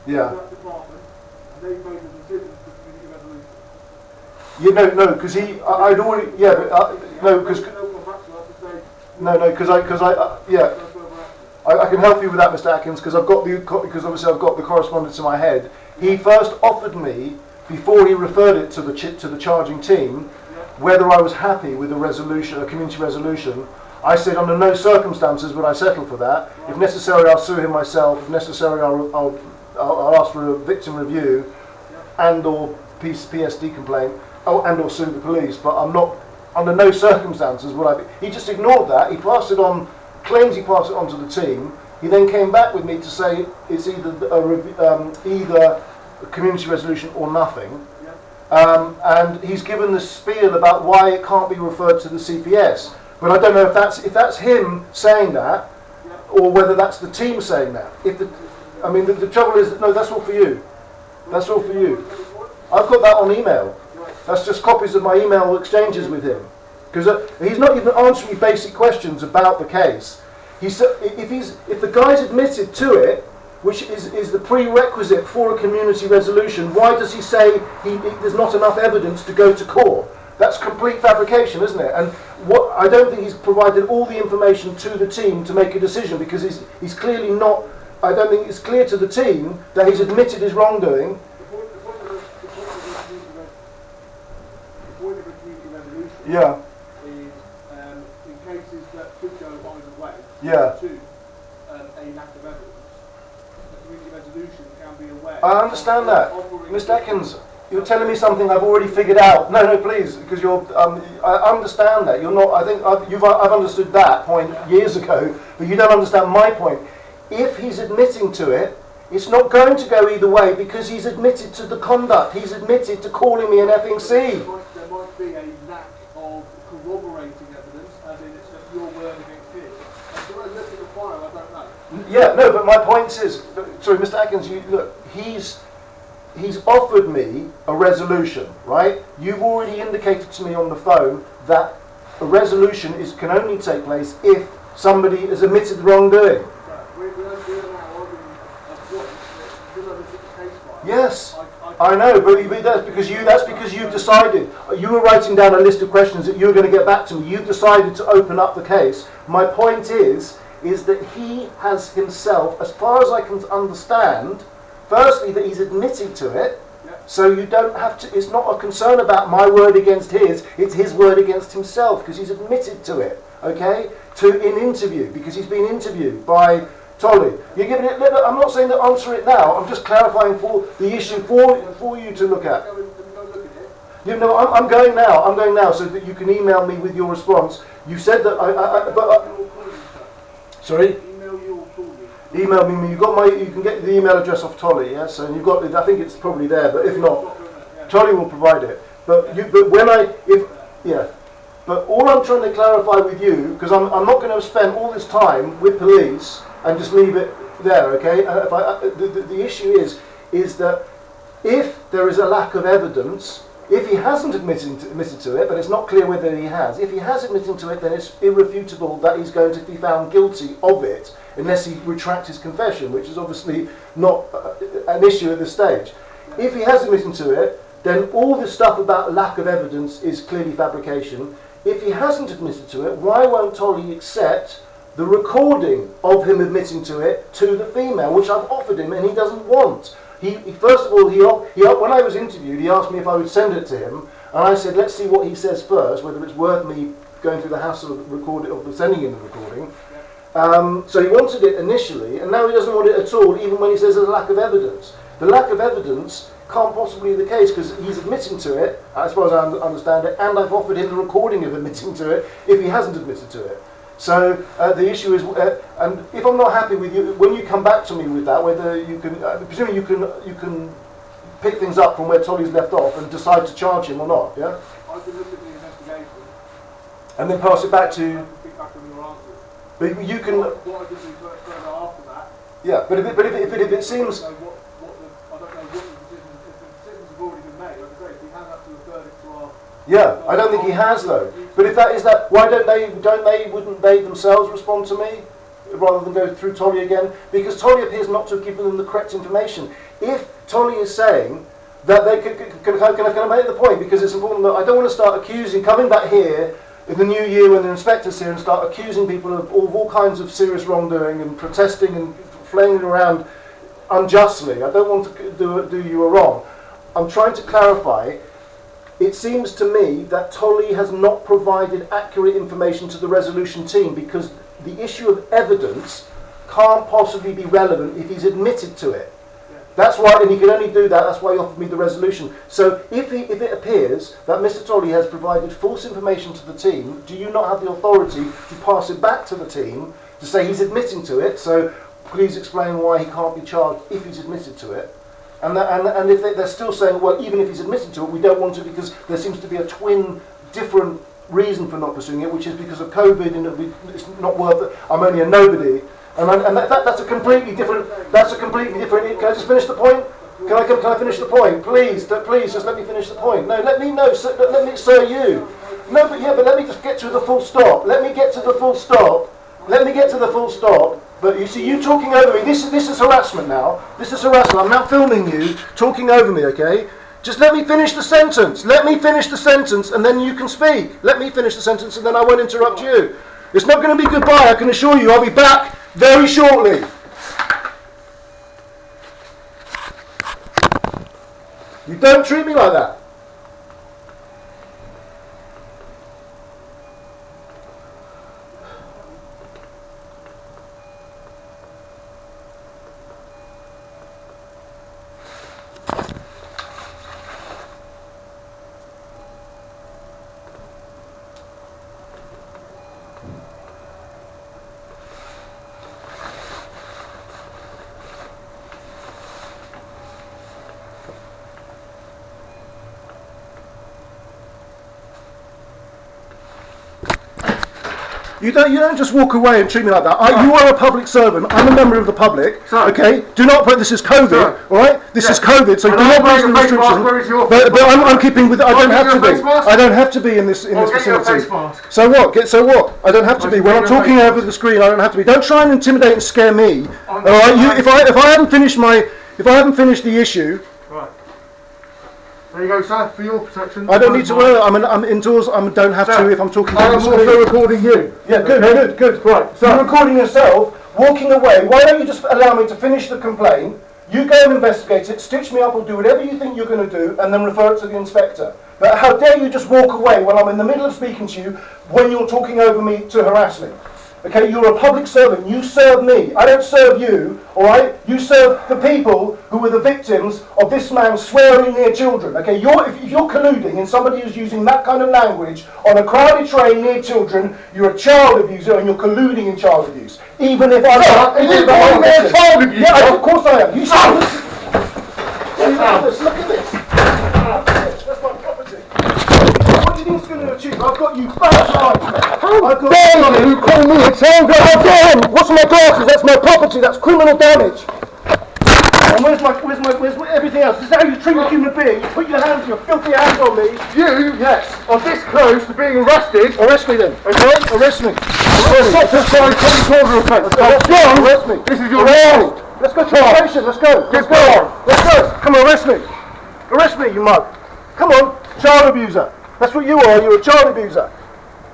Yeah. to that department, and they made the decision for community resolution. You know, no, because I'd already, yeah, but no, because yeah, I can help you with that, Mr. Atkins, because because obviously I've got the correspondence in my head. He first offered me, before he referred it to the charging team, whether I was happy with a community resolution. I said under no circumstances would I settle for that. If necessary, I'll sue him myself. If necessary, I'll ask for a victim review and or PSD complaint, and or sue the police. But I'm not, under no circumstances would I be. He just ignored that. He passed it on, claims he passed it on to the team. He then came back with me to say it's either a community resolution or nothing. And he's given the spiel about why it can't be referred to the CPS. But I don't know if that's him saying that, or whether that's the team saying that. The trouble is, no, that's all for you. That's all for you. I've got that on email. That's just copies of my email exchanges with him. Because he's not even answering me basic questions about the case. If the guy's admitted to it, which is the prerequisite for a community resolution, why does he say there's not enough evidence to go to court? That's complete fabrication, isn't it? And I don't think he's provided all the information to the team to make a decision, because he's clearly not. I don't think it's clear to the team that he's admitted his wrongdoing. The point of a community resolution Yeah. is in cases that could go either way, Yeah. to a lack of evidence, a community resolution can be a way. I understand that, Mr. Atkins. You're telling me something I've already figured out. No, please, because I understand that. You're not. I think I've understood that point years ago, but you don't understand my point. If he's admitting to it, it's not going to go either way, because he's admitted to the conduct. He's admitted to calling me an effing C. There might be a lack of corroborating evidence, as in it's just your word against his. And do I look at the file? I don't know. Yeah, no, but my point is, sorry, Mr. Atkins. Look, He's offered me a resolution, right? You've already indicated to me on the phone that a resolution can only take place if somebody has admitted wrongdoing. Yes, I know, but that's because you've decided. You were writing down a list of questions that you were going to get back to me. You've decided to open up the case. My point is that he has himself, as far as I can understand, firstly, that he's admitted to it, so you don't have to. It's not a concern about my word against his. It's his word against himself, because he's admitted to it. Okay, in interview, because he's been interviewed by Tolly. You're giving it. I'm not saying to answer it now. I'm just clarifying for the issue for you to look at. You know, I'm going now. I'm going now, so that you can email me with your response. You said that sorry. Email me. You can get the email address off Tolly, yes. And you've got. I think it's probably there, but if not, Tolly will provide it. But all I'm trying to clarify with you, because I'm not going to spend all this time with police and just leave it there, okay? The issue is that if there is a lack of evidence, if he hasn't admitted to it, but it's not clear whether he has. If he has admitted to it, then it's irrefutable that he's going to be found guilty of it, unless he retracts his confession, which is obviously not an issue at this stage. If he has admitted to it, then all this stuff about lack of evidence is clearly fabrication. If he hasn't admitted to it, why won't Tolly accept the recording of him admitting to it to the female, which I've offered him and he doesn't want? He first of all, when I was interviewed, he asked me if I would send it to him, and I said, let's see what he says first, whether it's worth me going through the hassle of sending him the recording. So he wanted it initially, and now he doesn't want it at all, even when he says there's a lack of evidence. The lack of evidence can't possibly be the case, because he's admitting to it, as far as I understand it, and I've offered him the recording of admitting to it if he hasn't admitted to it. So the issue is, and if I'm not happy with you, when you come back to me with that, whether you can, presumably you can pick things up from where Tolly's left off and decide to charge him or not, yeah? I can look at the investigation. And then pass it back to... And pick back on your answers. But you can... What I can do further after that... Yeah, but if it seems... I don't know what the decisions... If the decisions have already been made, like I say, if we hand that to the verdict to our... Yeah, I don't think he has though. But if that is that, why wouldn't they themselves respond to me? rather than go through Tolly again? Because Tolly appears not to have given them the correct information. If Tolly is saying that they can I make the point, because it's important that I don't want to start coming back here in the new year when the inspector's here and start accusing people of all kinds of serious wrongdoing and protesting and flailing around unjustly. I don't want to do you a wrong. I'm trying to clarify. It seems to me that Tolly has not provided accurate information to the resolution team, because the issue of evidence can't possibly be relevant if he's admitted to it. That's why, and he can only do that, that's why he offered me the resolution. So if it appears that Mr. Tolly has provided false information to the team, do you not have the authority to pass it back to the team to say he's admitting to it, so please explain why he can't be charged if he's admitted to it? And if they're still saying, well, even if he's admitted to it, we don't want to, because there seems to be a different reason for not pursuing it, which is because of COVID, and it's not worth it, I'm only a nobody. And that's a completely different. Can I just finish the point? Can I finish the point? Please, just let me finish the point. No, let me, sir, you. No, but let me just get to the full stop. Let me get to the full stop. But you see, you talking over me. This is harassment now. This is harassment. I'm now filming you talking over me. Okay? Just let me finish the sentence. And then you can speak. Let me finish the sentence, and then I won't interrupt you. It's not going to be goodbye. I can assure you. I'll be back very shortly. You don't treat me like that. You don't just walk away and treat me like that. You are a public servant. I'm a member of the public. Sir. Okay? Do not put this is COVID. Sir. All right? This is COVID. So do not break the restrictions. But I'm keeping with. I don't have to be. I don't have to be in this facility. So what? So what? I don't have to be. When I'm talking over the screen, I don't have to be. Don't try and intimidate and scare me. All right? If I haven't finished the issue. Right. There you go, sir, for your protection. I don't need to worry. I'm indoors. I don't have to if I'm talking to I'm also recording you. Yeah, good. Right, so you're recording yourself, walking away. Why don't you just allow me to finish the complaint? You go and investigate it, stitch me up or do whatever you think you're going to do, and then refer it to the inspector. But how dare you just walk away when I'm in the middle of speaking to you when you're talking over me to harass me? Okay, you're a public servant. You serve me. I don't serve you, all right? You serve the people who were the victims of this man swearing near children. Okay, if you're colluding in somebody who's using that kind of language on a crowded train near children, you're a child abuser and you're colluding in child abuse. Even if I'm not. Are you calling me a child abuser? Yeah, of course I am. You should look at this. That's my property. What do you think it's going to achieve? I've got you bad. How dare you call me a child abuser? What's my glasses? That's my property. That's criminal damage. And where's everything else? This is how you treat a human being. You put your filthy hands on me. You, yes, are this close to being arrested. Arrest me then. Okay? Arrest me. Arrest me. This is your arrest. Let's go to the station. Let's go. Let's go. Come on, arrest me. Arrest me, you mug. Come on, child abuser. That's what you are. You're a child abuser.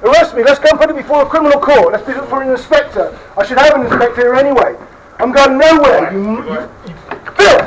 Arrest me. Let's go and put it before a criminal court. Let's put it for an inspector. I should have an inspector here anyway. I'm going nowhere. You Phil!